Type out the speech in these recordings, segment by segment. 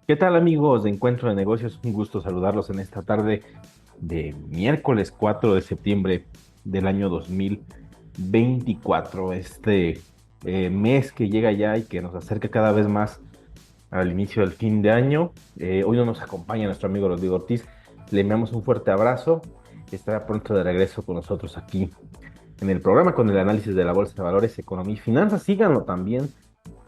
¿Qué tal amigos de Encuentro de Negocios? Un gusto saludarlos en esta tarde de miércoles 4 de septiembre del año 2024. Mes que llega ya y que nos acerca cada vez más al inicio del fin de año. Hoy no nos acompaña nuestro amigo Rodrigo Ortiz. Le enviamos un fuerte abrazo. Estará pronto de regreso con nosotros aquí en el programa con el análisis de la Bolsa de Valores, Economía y Finanzas. Síganlo también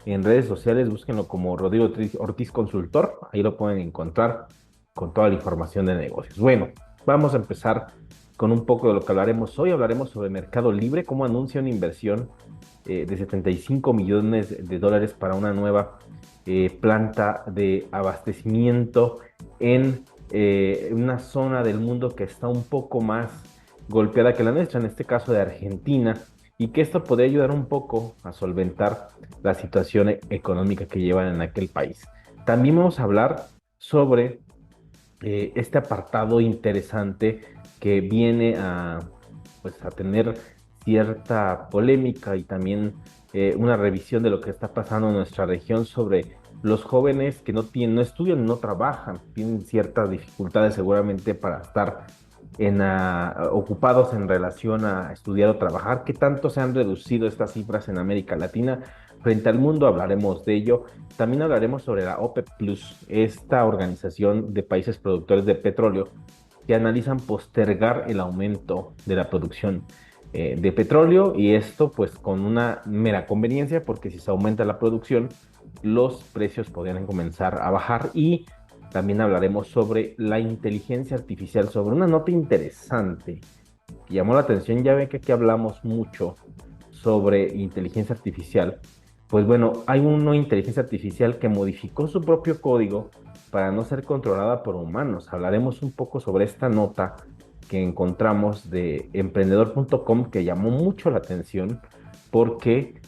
en redes sociales, búsquenlo como Rodrigo Ortiz Consultor, ahí lo pueden encontrar con toda la información de negocios. Bueno, vamos a empezar con un poco de lo que hablaremos hoy. Hablaremos sobre Mercado Libre, cómo anuncia una inversión de 75 millones de dólares para una nueva planta de abastecimiento en una zona del mundo que está un poco más golpeada que la nuestra, en este caso de Argentina, y que esto podría ayudar un poco a solventar la situación económica que llevan en aquel país. También vamos a hablar sobre este apartado interesante que viene pues, a tener cierta polémica y también una revisión de lo que está pasando en nuestra región sobre los jóvenes que no estudian, no trabajan, tienen ciertas dificultades seguramente para estar ocupados en relación a estudiar o trabajar. ¿Qué tanto se han reducido estas cifras en América Latina frente al mundo? Hablaremos de ello. También hablaremos sobre la OPEP Plus, esta organización de países productores de petróleo que analizan postergar el aumento de la producción de petróleo, y esto pues con una mera conveniencia, porque si se aumenta la producción, los precios podrían comenzar a bajar. Y también hablaremos sobre la inteligencia artificial, sobre una nota interesante que llamó la atención. Ya ven que aquí hablamos mucho sobre inteligencia artificial. Pues bueno, hay una inteligencia artificial que modificó su propio código para no ser controlada por humanos. Hablaremos un poco sobre esta nota que encontramos de emprendedor.com, que llamó mucho la atención porque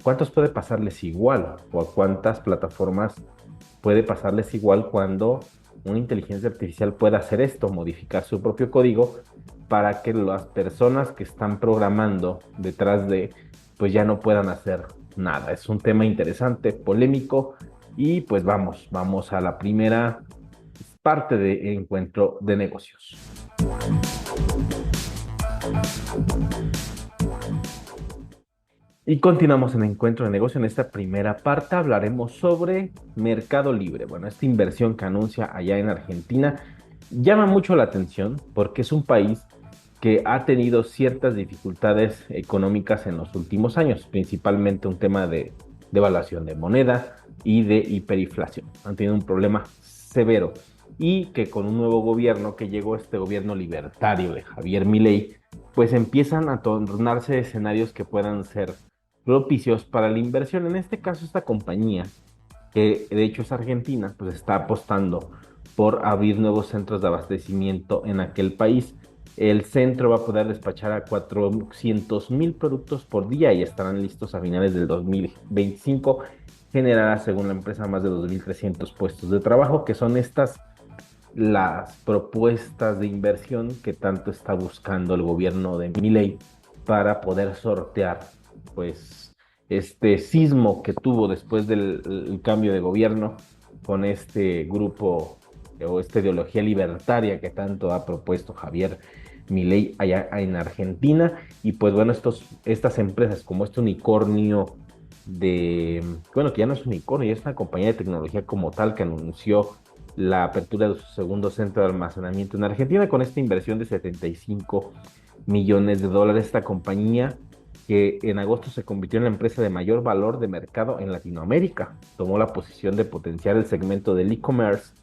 ¿cuántos puede pasarles igual o a cuántas plataformas puede pasarles igual cuando una inteligencia artificial pueda hacer esto, modificar su propio código para que las personas que están programando detrás de, pues ya no puedan hacer nada? Es un tema interesante, polémico, y pues vamos a la primera parte de Encuentro de Negocios. Y continuamos en Encuentro de Negocio. En esta primera parte hablaremos sobre Mercado Libre. Bueno, esta inversión que anuncia allá en Argentina llama mucho la atención porque es un país que ha tenido ciertas dificultades económicas en los últimos años, principalmente un tema de devaluación de moneda y de hiperinflación. Han tenido un problema severo, y que con un nuevo gobierno que llegó, este gobierno libertario de Javier Milei, pues empiezan a tornarse escenarios que puedan ser propicios para la inversión. En este caso, esta compañía, que de hecho es argentina, pues está apostando por abrir nuevos centros de abastecimiento en aquel país. El centro va a poder despachar a 400,000 productos por día y estarán listos a finales del 2025. Generará, según la empresa, más de 2.300 puestos de trabajo, que son estas las propuestas de inversión que tanto está buscando el gobierno de Milei para poder sortear pues este sismo que tuvo después del el cambio de gobierno con este grupo o esta ideología libertaria que tanto ha propuesto Javier Milei allá en Argentina. Y pues bueno, estas empresas como este unicornio bueno, que ya no es un unicornio, es una compañía de tecnología como tal, que anunció la apertura de su segundo centro de almacenamiento en Argentina con esta inversión de 75 millones de dólares. Esta compañía, que en agosto se convirtió en la empresa de mayor valor de mercado en Latinoamérica, tomó la posición de potenciar el segmento del e-commerce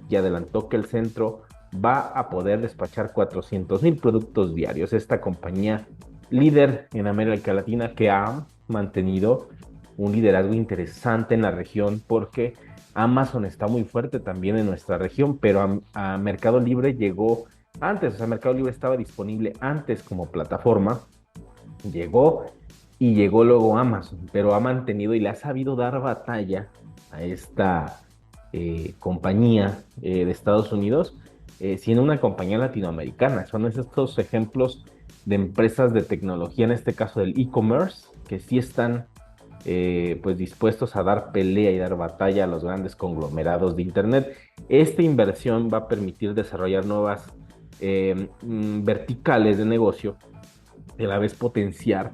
y adelantó que el centro va a poder despachar 400,000 productos diarios. Esta compañía líder en América Latina, que ha mantenido un liderazgo interesante en la región, porque Amazon está muy fuerte también en nuestra región, pero a Mercado Libre llegó antes. O sea, Mercado Libre estaba disponible antes como plataforma, llegó y llegó luego Amazon, pero ha mantenido y le ha sabido dar batalla a esta compañía de Estados Unidos, siendo una compañía latinoamericana. Son estos ejemplos de empresas de tecnología, en este caso del e-commerce, que sí están pues dispuestos a dar pelea y dar batalla a los grandes conglomerados de Internet. Esta inversión va a permitir desarrollar nuevas verticales de negocio y a la vez potenciar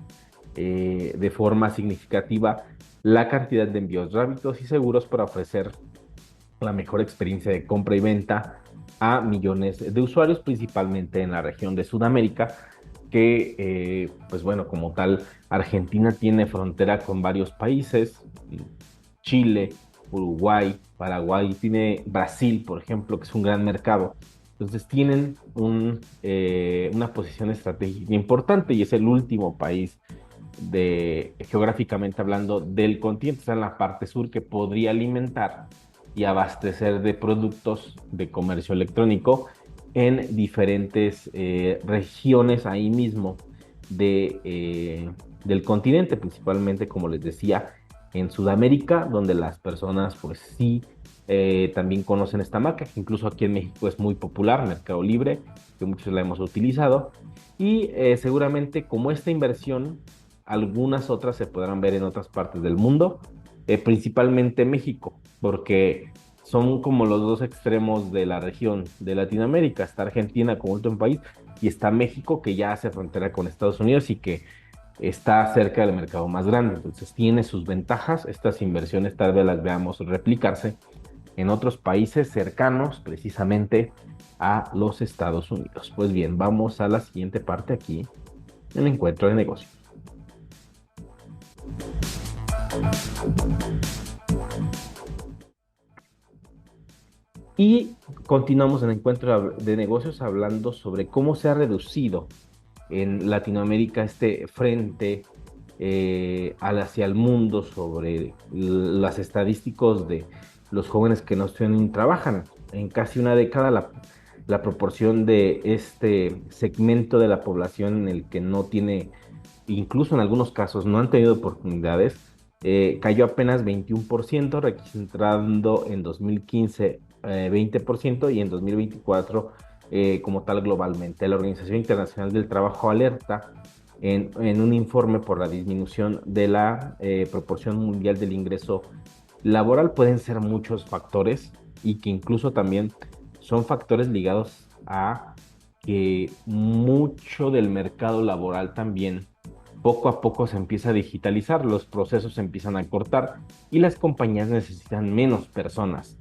de forma significativa la cantidad de envíos rápidos y seguros para ofrecer la mejor experiencia de compra y venta a millones de usuarios, principalmente en la región de Sudamérica, que, pues bueno, como tal, Argentina tiene frontera con varios países, Chile, Uruguay, Paraguay, tiene Brasil, por ejemplo, que es un gran mercado. Entonces tienen una posición estratégica importante y es el último país geográficamente hablando del continente, está en la parte sur que podría alimentar y abastecer de productos de comercio electrónico en diferentes regiones ahí mismo del continente, principalmente, como les decía, en Sudamérica, donde las personas pues sí también conocen esta marca, que incluso aquí en México es muy popular, Mercado Libre, que muchos la hemos utilizado, y seguramente como esta inversión, algunas otras se podrán ver en otras partes del mundo, principalmente México, porque son como los dos extremos de la región de Latinoamérica. Está Argentina como último país y está México que ya hace frontera con Estados Unidos y que está cerca del mercado más grande. Entonces tiene sus ventajas. Estas inversiones tal vez las veamos replicarse en otros países cercanos precisamente a los Estados Unidos. Pues bien, vamos a la siguiente parte aquí, el encuentro de negocios. Y continuamos en el encuentro de negocios hablando sobre cómo se ha reducido en Latinoamérica este frente hacia el mundo sobre las estadísticas de los jóvenes que no estudian ni trabajan. En casi una década la proporción de este segmento de la población en el que no tiene, incluso en algunos casos, no han tenido oportunidades, cayó apenas 21%, registrando en 2015 20% y en 2024 como tal globalmente. La Organización Internacional del Trabajo alerta en un informe por la disminución de la proporción mundial del ingreso laboral. Pueden ser muchos factores y que incluso también son factores ligados a que mucho del mercado laboral también poco a poco se empieza a digitalizar, los procesos se empiezan a cortar y las compañías necesitan menos personas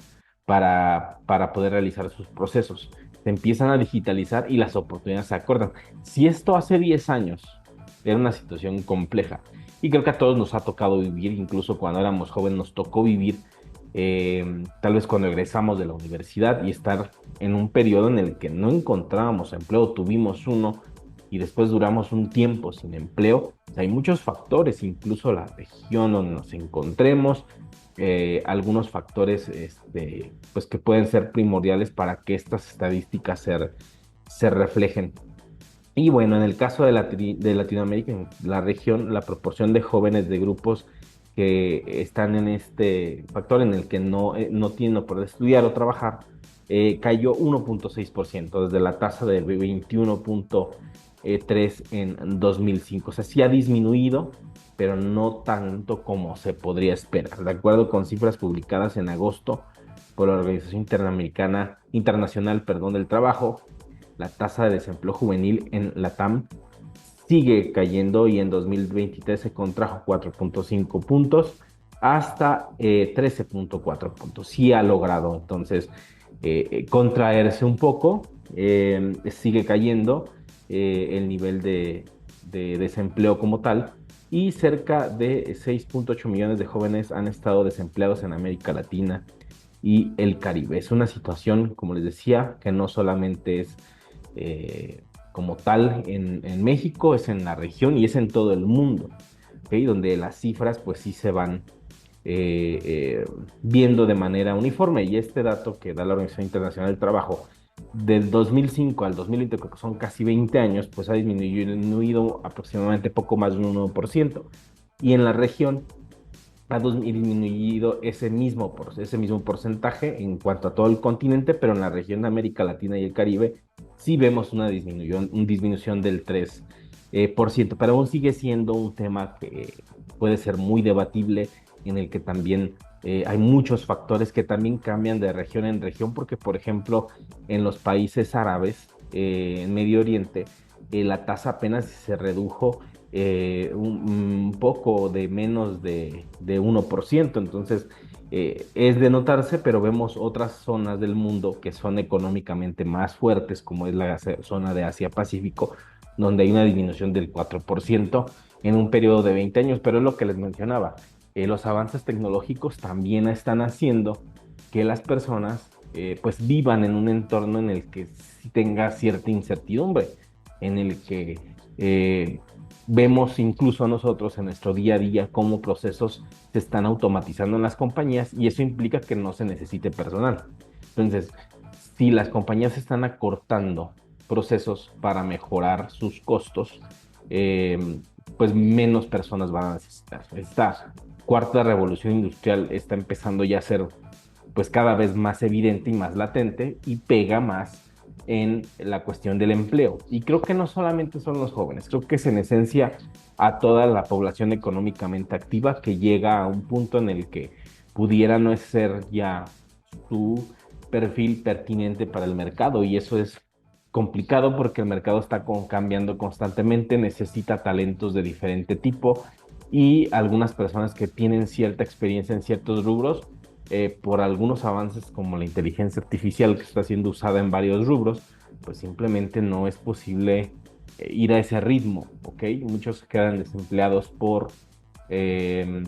para poder realizar sus procesos. Se empiezan a digitalizar y las oportunidades se acortan. Si esto hace 10 años era una situación compleja y creo que a todos nos ha tocado vivir, incluso cuando éramos jóvenes nos tocó vivir, tal vez cuando egresamos de la universidad y estar en un periodo en el que no encontrábamos empleo, tuvimos uno y después duramos un tiempo sin empleo. O sea, hay muchos factores, incluso la región donde nos encontremos, algunos factores pues que pueden ser primordiales para que estas estadísticas se reflejen. Y bueno, en el caso de Latinoamérica, en la región, la proporción de jóvenes de grupos que están en este factor en el que no tienen por estudiar o trabajar, cayó 1,6% desde la tasa de 21,3 en 2005. O sea, sí ha disminuido, pero no tanto como se podría esperar. De acuerdo con cifras publicadas en agosto por la Organización Internacional, perdón, del Trabajo, la tasa de desempleo juvenil en LATAM sigue cayendo y en 2023 se contrajo 4,5 puntos hasta 13,4 puntos. Sí ha logrado entonces contraerse un poco, sigue cayendo el nivel de desempleo como tal y cerca de 6,8 millones de jóvenes han estado desempleados en América Latina y el Caribe. Es una situación, como les decía, que no solamente es como tal en México, es en la región y es en todo el mundo, ¿okay? Donde las cifras pues sí se van eh, eh, viendo de manera uniforme. Y este dato que da la Organización Internacional del Trabajo, del 2005 al 2020, que son casi 20 años, pues ha disminuido aproximadamente poco más de un 1%. Y en la región ha disminuido ese mismo porcentaje en cuanto a todo el continente, pero en la región de América Latina y el Caribe sí vemos una disminución del 3%. por ciento, pero aún sigue siendo un tema que puede ser muy debatible, en el que también hay muchos factores que también cambian de región en región, porque por ejemplo, en los países árabes, en Medio Oriente, la tasa apenas se redujo un poco de menos de 1%. Entonces es de notarse, pero vemos otras zonas del mundo que son económicamente más fuertes, como es la zona de Asia-Pacífico, donde hay una disminución del 4% en un periodo de 20 años, pero es lo que les mencionaba. Los avances tecnológicos también están haciendo que las personas pues vivan en un entorno en el que sí tenga cierta incertidumbre, en el que vemos incluso nosotros en nuestro día a día cómo procesos se están automatizando en las compañías, y eso implica que no se necesite personal. Entonces, si las compañías están acortando procesos para mejorar sus costos, eh, pues menos personas van a necesitar. Esta cuarta revolución industrial está empezando ya a ser pues cada vez más evidente y más latente, y pega más en la cuestión del empleo. Y creo que no solamente son los jóvenes, creo que es en esencia a toda la población económicamente activa, que llega a un punto en el que pudiera no ser ya su perfil pertinente para el mercado, y eso es complicado porque el mercado está cambiando constantemente, necesita talentos de diferente tipo, y algunas personas que tienen cierta experiencia en ciertos rubros, por algunos avances como la inteligencia artificial que está siendo usada en varios rubros, pues simplemente no es posible ir a ese ritmo, ¿ok? Muchos quedan desempleados por eh,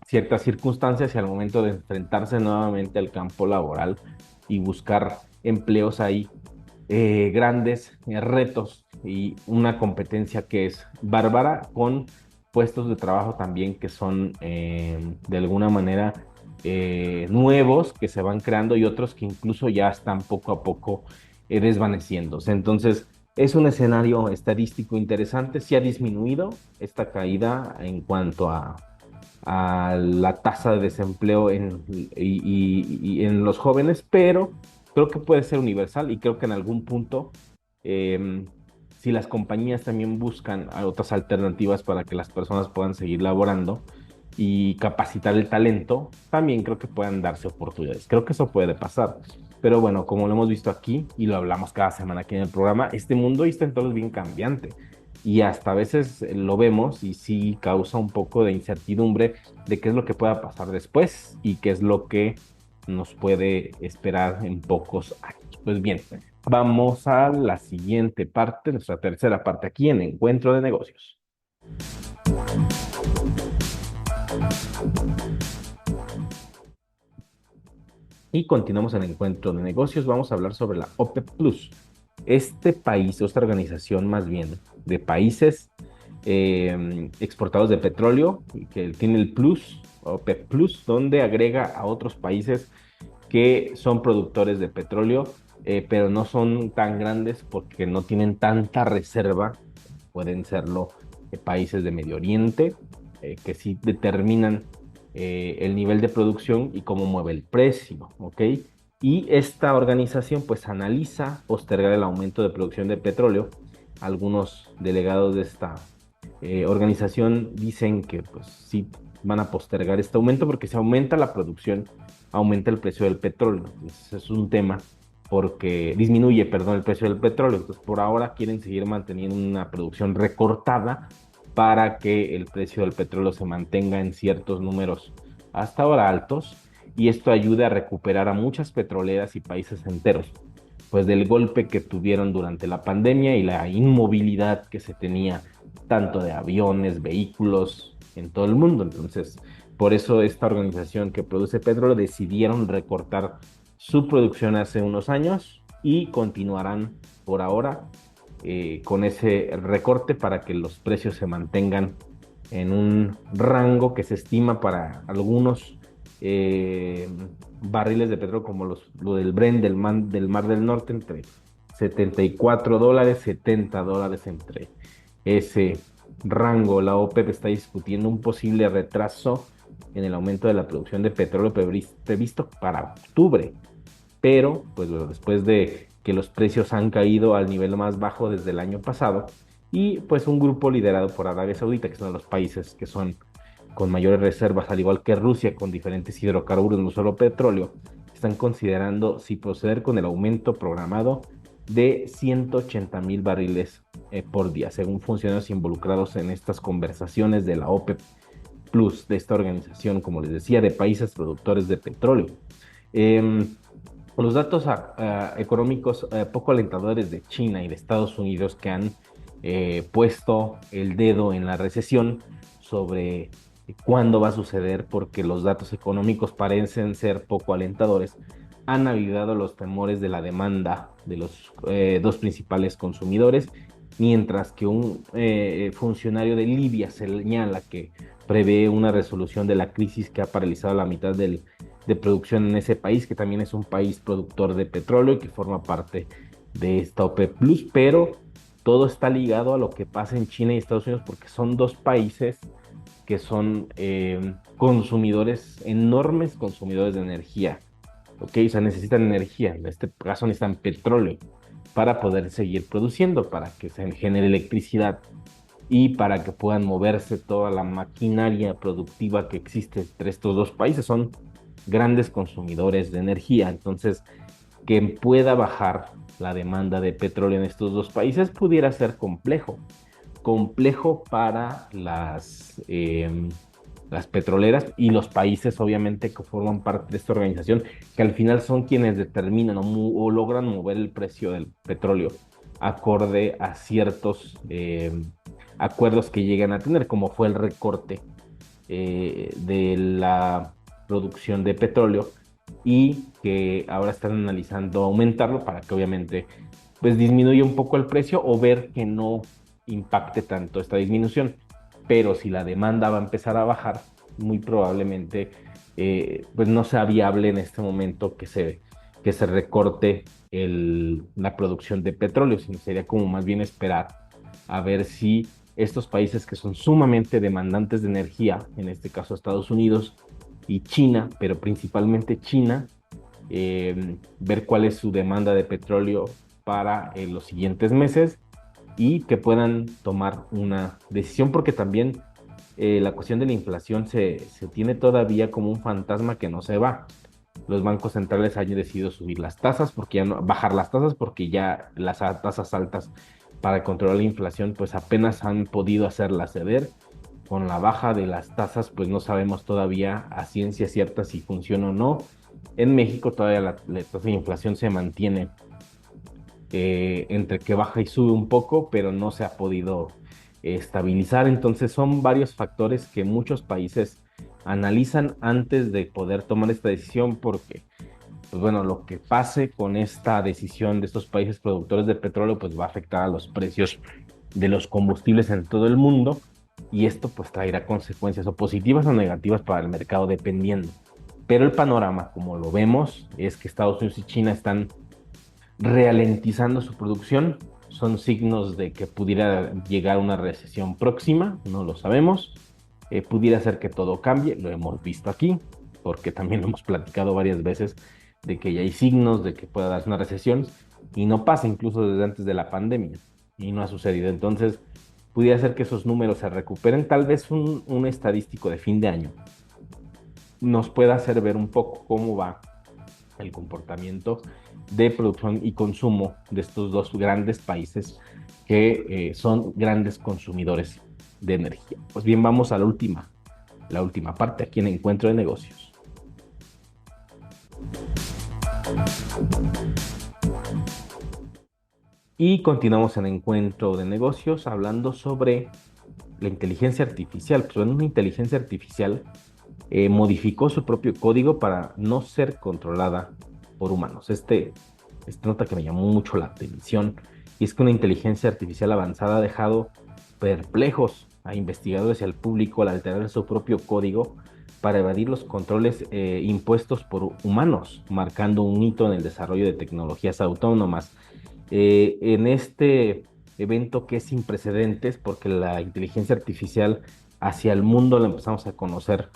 ciertas circunstancias, y al momento de enfrentarse nuevamente al campo laboral y buscar empleos, ahí grandes retos y una competencia que es bárbara, con puestos de trabajo también que son de alguna manera nuevos, que se van creando, y otros que incluso ya están poco a poco desvaneciéndose. Entonces, es un escenario estadístico interesante. Sí ha disminuido esta caída en cuanto a la tasa de desempleo y en los jóvenes, pero creo que puede ser universal, y creo que en algún punto, eh, si las compañías también buscan otras alternativas para que las personas puedan seguir laborando y capacitar el talento, también creo que puedan darse oportunidades. Creo que eso puede pasar. Pero bueno, como lo hemos visto aquí y lo hablamos cada semana aquí en el programa, este mundo está entonces bien cambiante, y hasta a veces lo vemos y sí causa un poco de incertidumbre de qué es lo que pueda pasar después y qué es lo que nos puede esperar en pocos años. Pues bien, vamos a la siguiente parte, nuestra tercera parte aquí en Encuentro de Negocios. Y continuamos en Encuentro de Negocios. Vamos a hablar sobre la OPEP Plus. Este país, esta organización más bien de países exportadores de petróleo, que tiene el Plus, OPEP Plus, donde agrega a otros países que son productores de petróleo, pero no son tan grandes porque no tienen tanta reserva. Pueden serlo países de Medio Oriente, que sí determinan el nivel de producción y cómo mueve el precio, ¿ok? Y esta organización pues analiza postergar el aumento de producción de petróleo. Algunos delegados de esta organización dicen que pues sí van a postergar este aumento, porque si aumenta la producción, aumenta el precio del petróleo. Entonces es un tema, porque disminuye, perdón, el precio del petróleo. Entonces por ahora quieren seguir manteniendo una producción recortada para que el precio del petróleo se mantenga en ciertos números hasta ahora altos, y esto ayude a recuperar a muchas petroleras y países enteros, pues del golpe que tuvieron durante la pandemia y la inmovilidad que se tenía tanto de aviones, vehículos en todo el mundo. Entonces, por eso esta organización que produce petróleo decidieron recortar su producción hace unos años, y continuarán por ahora con ese recorte para que los precios se mantengan en un rango que se estima para algunos eh, barriles de petróleo, como lo del Brent del Mar del Norte, entre $74, $70 entre ese rango. La OPEP está discutiendo un posible retraso en el aumento de la producción de petróleo previsto para octubre, pero pues bueno, después de que los precios han caído al nivel más bajo desde el año pasado, y pues un grupo liderado por Arabia Saudita, que son los países que son con mayores reservas, al igual que Rusia, con diferentes hidrocarburos, no solo petróleo, están considerando si proceder con el aumento programado de 180,000 barriles por día, según funcionarios involucrados en estas conversaciones de la OPEP Plus, de esta organización, como les decía, de países productores de petróleo. Eh, los datos económicos poco alentadores de China y de Estados Unidos que han puesto el dedo en la recesión sobre cuándo va a suceder, porque los datos económicos parecen ser poco alentadores, han avivado los temores de la demanda de los dos principales consumidores, mientras que un funcionario de Libia señala que prevé una resolución de la crisis que ha paralizado la mitad de producción en ese país, que también es un país productor de petróleo y que forma parte de esta OPEP Plus, pero todo está ligado a lo que pasa en China y Estados Unidos porque son dos países que son consumidores, enormes consumidores de energía, ¿ok? O sea, necesitan energía, en este caso necesitan petróleo para poder seguir produciendo, para que se genere electricidad y para que puedan moverse toda la maquinaria productiva que existe entre estos dos países. Son grandes consumidores de energía, entonces que pueda bajar la demanda de petróleo en estos dos países pudiera ser complejo. Complejo para las petroleras y los países, obviamente, que forman parte de esta organización, que al final son quienes determinan o logran mover el precio del petróleo acorde a ciertos acuerdos que llegan a tener, como fue el recorte de la producción de petróleo y que ahora están analizando aumentarlo para que obviamente pues disminuya un poco el precio o ver que no impacte tanto esta disminución. Pero si la demanda va a empezar a bajar, muy probablemente pues no sea viable en este momento que se recorte la producción de petróleo, sino sería como más bien esperar a ver si estos países que son sumamente demandantes de energía, en este caso Estados Unidos y China, pero principalmente China, ver cuál es su demanda de petróleo para los siguientes meses y que puedan tomar una decisión, porque también la cuestión de la inflación se tiene todavía como un fantasma que no se va. Los bancos centrales han decidido subir las tasas porque ya no, bajar las tasas porque ya las tasas altas para controlar la inflación pues apenas han podido hacerla ceder. Con la baja de las tasas pues no sabemos todavía a ciencia cierta si funciona o no. En México todavía la tasa de inflación se mantiene entre que baja y sube un poco, pero no se ha podido estabilizar. Entonces son varios factores que muchos países analizan antes de poder tomar esta decisión porque, pues bueno, lo que pase con esta decisión de estos países productores de petróleo, pues va a afectar a los precios de los combustibles en todo el mundo y esto pues traerá consecuencias o positivas o negativas para el mercado dependiendo. Pero el panorama, como lo vemos, es que Estados Unidos y China están ralentizando su producción. Son signos de que pudiera llegar una recesión próxima, no lo sabemos. Pudiera ser que todo cambie, lo hemos visto aquí, porque también lo hemos platicado varias veces de que ya hay signos de que pueda darse una recesión y no pasa incluso desde antes de la pandemia y no ha sucedido. Entonces, pudiera ser que esos números se recuperen. Tal vez un estadístico de fin de año nos pueda hacer ver un poco cómo va el comportamiento de producción y consumo de estos dos grandes países que son grandes consumidores de energía. Pues bien, vamos a la última parte aquí en Encuentro de Negocios. Y continuamos en Encuentro de Negocios hablando sobre la inteligencia artificial. Pues bueno, una inteligencia artificial modificó su propio código para no ser controlada por humanos. Esta nota que me llamó mucho la atención y es que una inteligencia artificial avanzada ha dejado perplejos a investigadores y al público al alterar su propio código para evadir los controles impuestos por humanos, marcando un hito en el desarrollo de tecnologías autónomas. En este evento que es sin precedentes, porque la inteligencia artificial hacia el mundo la empezamos a conocer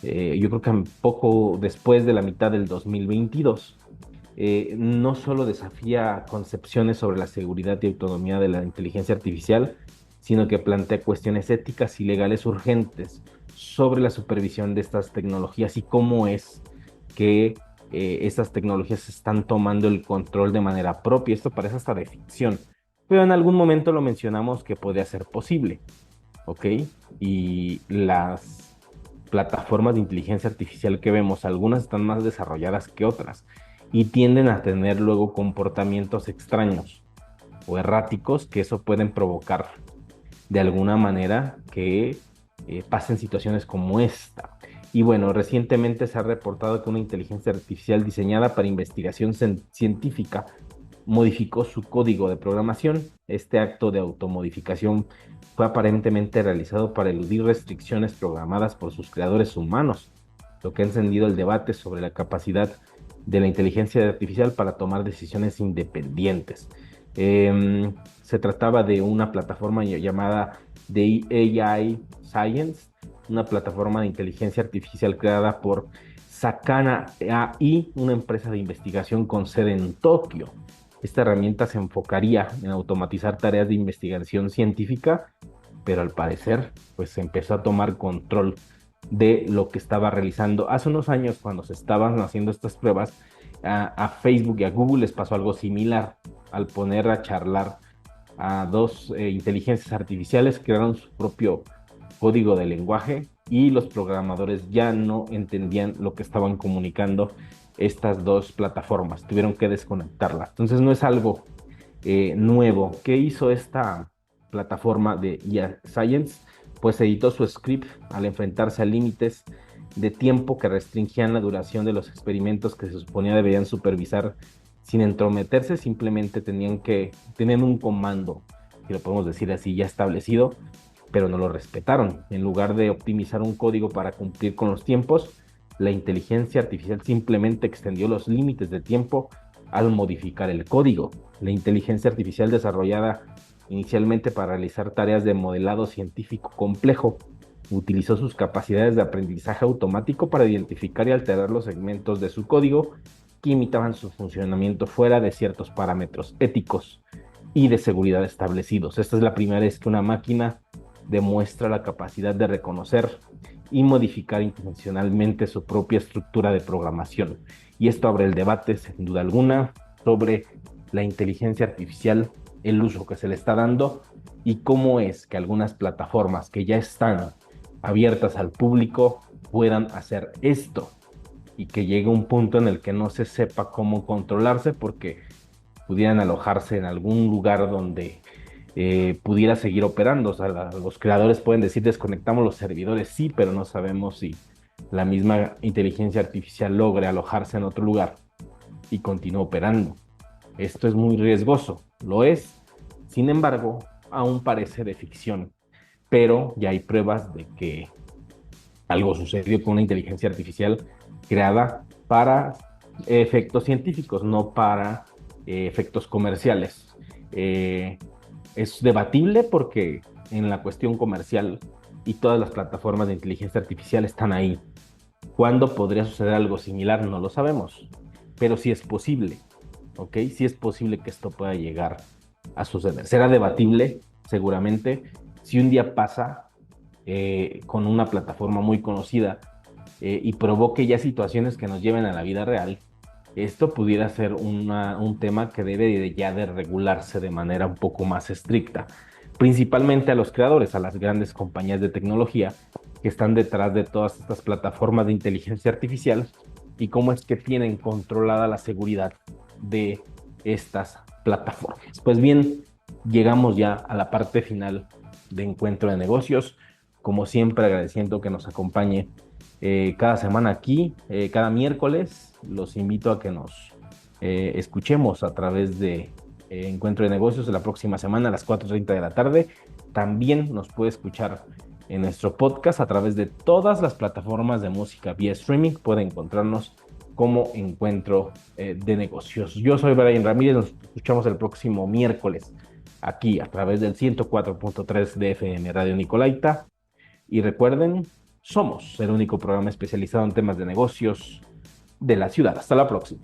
yo creo que un poco después de la mitad del 2022, no solo desafía concepciones sobre la seguridad y autonomía de la inteligencia artificial, sino que plantea cuestiones éticas y legales urgentes sobre la supervisión de estas tecnologías y cómo es que estas tecnologías están tomando el control de manera propia. Esto parece hasta de ficción, pero en algún momento lo mencionamos que podría ser posible, ¿ok? Y las plataformas de inteligencia artificial que vemos, algunas están más desarrolladas que otras y tienden a tener luego comportamientos extraños o erráticos que eso pueden provocar de alguna manera que pasen situaciones como esta. Y bueno, recientemente se ha reportado que una inteligencia artificial diseñada para investigación científica modificó su código de programación. Este acto de automodificación fue aparentemente realizado para eludir restricciones programadas por sus creadores humanos, lo que ha encendido el debate sobre la capacidad de la inteligencia artificial para tomar decisiones independientes. Se trataba de una plataforma llamada The AI Science, una plataforma de inteligencia artificial creada por Sakana AI, una empresa de investigación con sede en Tokio. Esta herramienta se enfocaría en automatizar tareas de investigación científica, pero al parecer, pues se empezó a tomar control de lo que estaba realizando. Hace unos años, cuando se estaban haciendo estas pruebas, a Facebook y a Google les pasó algo similar. Al poner a charlar a dos inteligencias artificiales, crearon su propio código de lenguaje y los programadores ya no entendían lo que estaban comunicando estas dos plataformas, tuvieron que desconectarlas. Entonces no es algo nuevo. ¿Qué hizo esta plataforma de IA Science? Pues editó su script al enfrentarse a límites de tiempo que restringían la duración de los experimentos que se suponía deberían supervisar sin entrometerse, simplemente tenían un comando, si lo podemos decir así, ya establecido, pero no lo respetaron. En lugar de optimizar un código para cumplir con los tiempos, la inteligencia artificial simplemente extendió los límites de tiempo al modificar el código. La inteligencia artificial desarrollada inicialmente para realizar tareas de modelado científico complejo utilizó sus capacidades de aprendizaje automático para identificar y alterar los segmentos de su código que imitaban su funcionamiento fuera de ciertos parámetros éticos y de seguridad establecidos. Esta es la primera vez que una máquina demuestra la capacidad de reconocer y modificar intencionalmente su propia estructura de programación. Y esto abre el debate, sin duda alguna, sobre la inteligencia artificial, el uso que se le está dando y cómo es que algunas plataformas que ya están abiertas al público puedan hacer esto y que llegue un punto en el que no se sepa cómo controlarse porque pudieran alojarse en algún lugar donde pudiera seguir operando. O sea, los creadores pueden decir desconectamos los servidores, sí, pero no sabemos si la misma inteligencia artificial logre alojarse en otro lugar y continúe operando. Esto es muy riesgoso, lo es. Sin embargo, aún parece de ficción, pero ya hay pruebas de que algo sucedió con una inteligencia artificial creada para efectos científicos, no para efectos comerciales. Es debatible porque en la cuestión comercial y todas las plataformas de inteligencia artificial están ahí. ¿Cuándo podría suceder algo similar? No lo sabemos, pero sí es posible, ¿ok? Sí es posible que esto pueda llegar a suceder. Será debatible, seguramente, si un día pasa con una plataforma muy conocida y provoque ya situaciones que nos lleven a la vida real. Esto pudiera ser un tema que debe ya de regularse de manera un poco más estricta, principalmente a los creadores, a las grandes compañías de tecnología que están detrás de todas estas plataformas de inteligencia artificial y cómo es que tienen controlada la seguridad de estas plataformas. Pues bien, llegamos ya a la parte final de Encuentro de Negocios. Como siempre, agradeciendo que nos acompañe cada semana aquí, cada miércoles. Los invito a que nos escuchemos a través de Encuentro de Negocios de la próxima semana a las 4:30 de la tarde. También nos puede escuchar en nuestro podcast a través de todas las plataformas de música vía streaming. Puede encontrarnos como Encuentro de Negocios. Yo soy Brian Ramírez, nos escuchamos el próximo miércoles aquí a través del 104.3 de FM Radio Nicolaita. Y recuerden, somos el único programa especializado en temas de negocios de la ciudad. Hasta la próxima.